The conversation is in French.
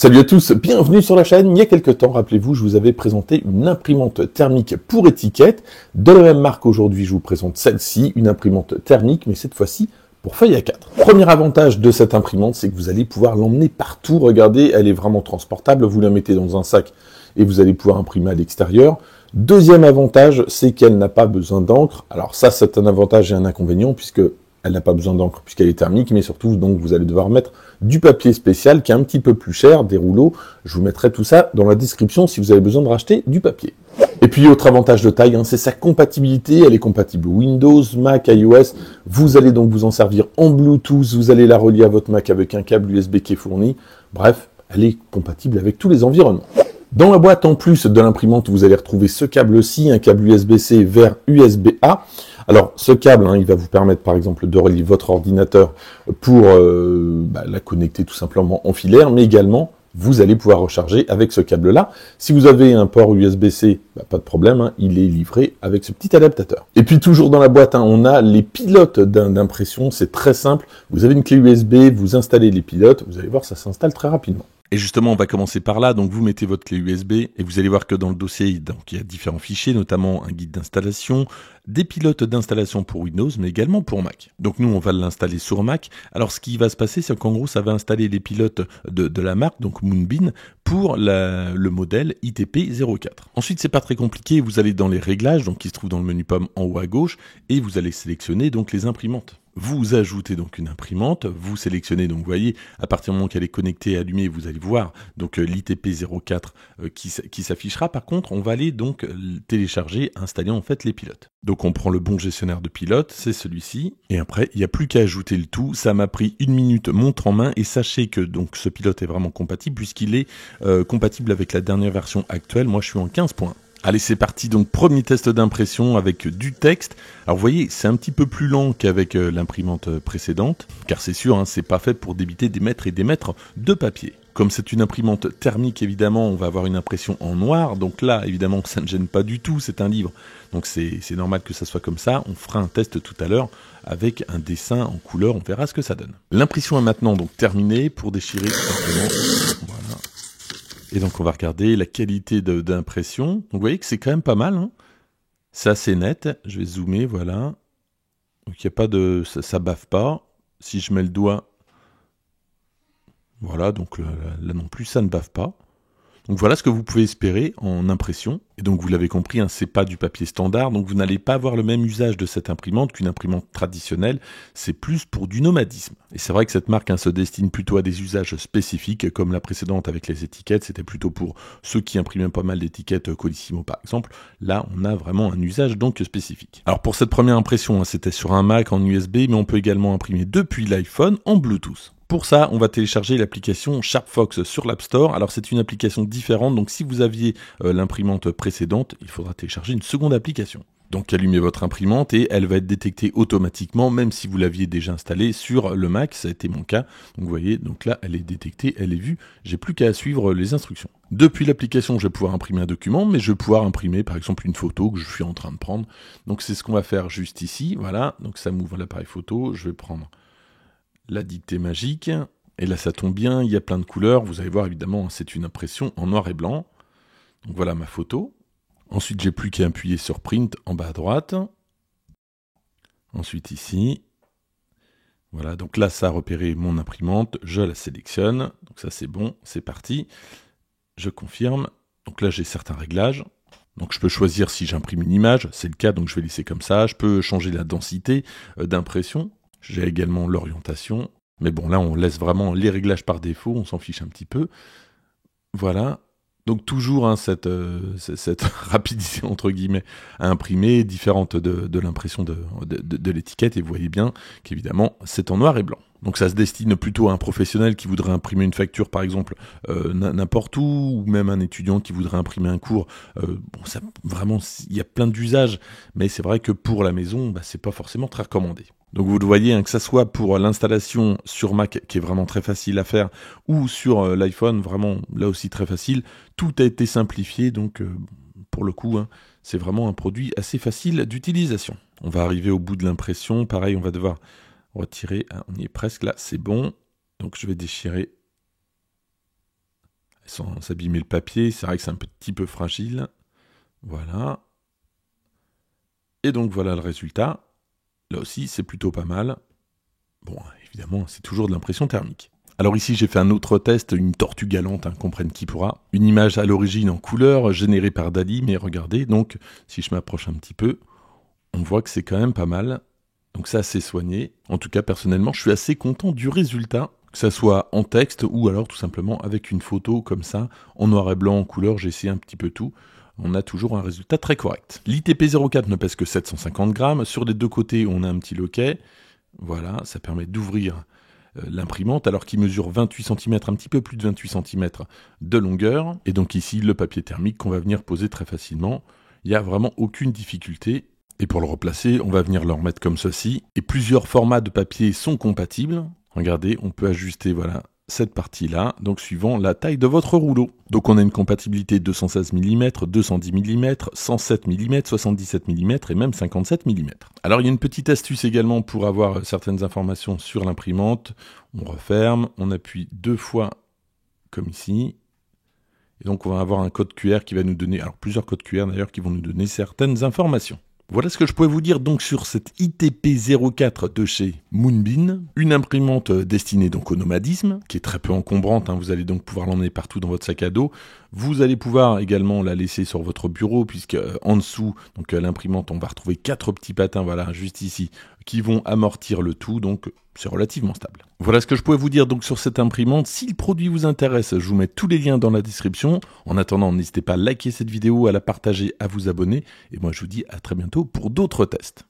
Salut à tous, bienvenue sur la chaîne. Il y a quelques temps, rappelez-vous, je vous avais présenté une imprimante thermique pour étiquette. De la même marque, aujourd'hui, je vous présente celle-ci, une imprimante thermique, mais cette fois-ci pour feuille A4. Premier avantage de cette imprimante, c'est que vous allez pouvoir l'emmener partout. Regardez, elle est vraiment transportable. Vous la mettez dans un sac et vous allez pouvoir imprimer à l'extérieur. Deuxième avantage, c'est qu'elle n'a pas besoin d'encre. Alors ça, c'est un avantage et un inconvénient, puisque elle n'a pas besoin d'encre puisqu'elle est thermique, mais surtout, donc, vous allez devoir mettre du papier spécial qui est un petit peu plus cher, des rouleaux. Je vous mettrai tout ça dans la description si vous avez besoin de racheter du papier. Et puis, autre avantage de taille, c'est sa compatibilité. Elle est compatible Windows, Mac, iOS. Vous allez donc vous en servir en Bluetooth. Vous allez la relier à votre Mac avec un câble USB qui est fourni. Bref, elle est compatible avec tous les environnements. Dans la boîte, en plus de l'imprimante, vous allez retrouver ce câble-ci, un câble USB-C vers USB-A. Alors, ce câble, il va vous permettre, par exemple, de relier votre ordinateur pour la connecter tout simplement en filaire, mais également, vous allez pouvoir recharger avec ce câble-là. Si vous avez un port USB-C, pas de problème, il est livré avec ce petit adaptateur. Et puis, toujours dans la boîte, on a les pilotes d'impression. C'est très simple. Vous avez une clé USB, vous installez les pilotes. Vous allez voir, ça s'installe très rapidement. Et justement, on va commencer par là. Donc, vous mettez votre clé USB et vous allez voir que dans le dossier, donc, il y a différents fichiers, notamment un guide d'installation, des pilotes d'installation pour Windows, mais également pour Mac. Donc, nous, on va l'installer sur Mac. Alors, ce qui va se passer, c'est qu'en gros, ça va installer les pilotes de la marque, donc Moonbeam, pour le modèle ITP04. Ensuite, c'est pas très compliqué. Vous allez dans les réglages, donc qui se trouvent dans le menu pomme en haut à gauche, et vous allez sélectionner donc les imprimantes. Vous ajoutez donc une imprimante, vous sélectionnez, donc vous voyez, à partir du moment qu'elle est connectée et allumée, vous allez voir donc l'ITP04 qui s'affichera. Par contre, on va aller donc télécharger, installer en fait les pilotes. Donc on prend le bon gestionnaire de pilotes, c'est celui-ci, et après, il n'y a plus qu'à ajouter le tout. Ça m'a pris 1 minute montre en main, et sachez que donc ce pilote est vraiment compatible, puisqu'il est compatible avec la dernière version actuelle. Moi, je suis en 15.1. Allez, c'est parti, donc premier test d'impression avec du texte. Alors vous voyez, c'est un petit peu plus lent qu'avec l'imprimante précédente, car c'est sûr, c'est pas fait pour débiter des mètres et des mètres de papier. Comme c'est une imprimante thermique, évidemment, on va avoir une impression en noir, donc là, évidemment, ça ne gêne pas du tout, c'est un livre. Donc c'est normal que ça soit comme ça. On fera un test tout à l'heure avec un dessin en couleur, on verra ce que ça donne. L'impression est maintenant donc terminée pour déchirer simplement. Voilà. Et donc on va regarder la qualité d'impression. Donc vous voyez que c'est quand même pas mal. C'est assez net. Je vais zoomer, voilà. Donc il n'y a pas de... ça bave pas. Si je mets le doigt... Voilà, donc là non plus, ça ne bave pas. Donc voilà ce que vous pouvez espérer en impression. Et donc vous l'avez compris, c'est pas du papier standard, donc vous n'allez pas avoir le même usage de cette imprimante qu'une imprimante traditionnelle. C'est plus pour du nomadisme. Et c'est vrai que cette marque se destine plutôt à des usages spécifiques, comme la précédente avec les étiquettes. C'était plutôt pour ceux qui imprimaient pas mal d'étiquettes Colissimo par exemple. Là, on a vraiment un usage donc spécifique. Alors pour cette première impression, c'était sur un Mac en USB, mais on peut également imprimer depuis l'iPhone en Bluetooth. Pour ça, on va télécharger l'application SharpFox sur l'App Store. Alors c'est une application différente, donc si vous aviez l'imprimante précédente, il faudra télécharger une seconde application. Donc allumez votre imprimante et elle va être détectée automatiquement, même si vous l'aviez déjà installée sur le Mac, ça a été mon cas. Donc vous voyez, donc là elle est détectée, elle est vue, j'ai plus qu'à suivre les instructions. Depuis l'application, je vais pouvoir imprimer un document, mais je vais pouvoir imprimer par exemple une photo que je suis en train de prendre. Donc c'est ce qu'on va faire juste ici, voilà, donc ça m'ouvre l'appareil photo, je vais prendre la dictée magique, et là ça tombe bien, il y a plein de couleurs, vous allez voir évidemment c'est une impression en noir et blanc, donc voilà ma photo. Ensuite j'ai plus qu'à appuyer sur print en bas à droite, ensuite ici, voilà, donc là ça a repéré mon imprimante, je la sélectionne, donc ça c'est bon, c'est parti, je confirme, donc là j'ai certains réglages, donc je peux choisir si j'imprime une image, c'est le cas donc je vais laisser comme ça, je peux changer la densité d'impression. J'ai également l'orientation, mais bon là on laisse vraiment les réglages par défaut, on s'en fiche un petit peu. Voilà, donc toujours cette rapidité entre guillemets à imprimer, différente de l'impression de l'étiquette, et vous voyez bien qu'évidemment c'est en noir et blanc. Donc ça se destine plutôt à un professionnel qui voudrait imprimer une facture par exemple n'importe où, ou même un étudiant qui voudrait imprimer un cours. Bon, ça, vraiment, il y a plein d'usages, mais c'est vrai que pour la maison, c'est pas forcément très recommandé. Donc vous le voyez, que ça soit pour l'installation sur Mac, qui est vraiment très facile à faire, ou sur l'iPhone, vraiment là aussi très facile, tout a été simplifié, donc pour le coup, c'est vraiment un produit assez facile d'utilisation. On va arriver au bout de l'impression, pareil, on va devoir retirer, on y est presque là, c'est bon, donc je vais déchirer sans s'abîmer le papier. C'est vrai que c'est un petit peu fragile. Voilà. Et donc voilà le résultat. Là aussi, c'est plutôt pas mal. Bon, évidemment, c'est toujours de l'impression thermique. Alors ici, j'ai fait un autre test, une tortue galante, comprenne qui pourra. Une image à l'origine en couleur, générée par Dali, mais regardez, donc, si je m'approche un petit peu, on voit que c'est quand même pas mal. Donc ça, c'est soigné. En tout cas, personnellement, je suis assez content du résultat, que ça soit en texte ou alors tout simplement avec une photo comme ça, en noir et blanc, en couleur, j'ai essayé un petit peu tout. On a toujours un résultat très correct. L'ITP04 ne pèse que 750 grammes. Sur les deux côtés, on a un petit loquet. Voilà, ça permet d'ouvrir l'imprimante, alors qu'il mesure 28 cm, un petit peu plus de 28 cm de longueur. Et donc ici, le papier thermique qu'on va venir poser très facilement. Il n'y a vraiment aucune difficulté. Et pour le replacer, on va venir le remettre comme ceci. Et plusieurs formats de papier sont compatibles. Regardez, on peut ajuster, voilà, cette partie-là, donc suivant la taille de votre rouleau. Donc on a une compatibilité 216 mm, 210 mm, 107 mm, 77 mm et même 57 mm. Alors il y a une petite astuce également pour avoir certaines informations sur l'imprimante. On referme, on appuie 2 fois comme ici. Et donc on va avoir un code QR qui va nous donner, alors plusieurs codes QR d'ailleurs qui vont nous donner certaines informations. Voilà ce que je pouvais vous dire donc sur cette ITP04 de chez Moonbeam, une imprimante destinée donc au nomadisme, qui est très peu encombrante, vous allez donc pouvoir l'emmener partout dans votre sac à dos. Vous allez pouvoir également la laisser sur votre bureau, puisque en dessous, donc l'imprimante, on va retrouver 4 petits patins, voilà, juste ici, qui vont amortir le tout, donc c'est relativement stable. Voilà ce que je pouvais vous dire donc sur cette imprimante. Si le produit vous intéresse, je vous mets tous les liens dans la description. En attendant, n'hésitez pas à liker cette vidéo, à la partager, à vous abonner. Et moi, je vous dis à très bientôt pour d'autres tests.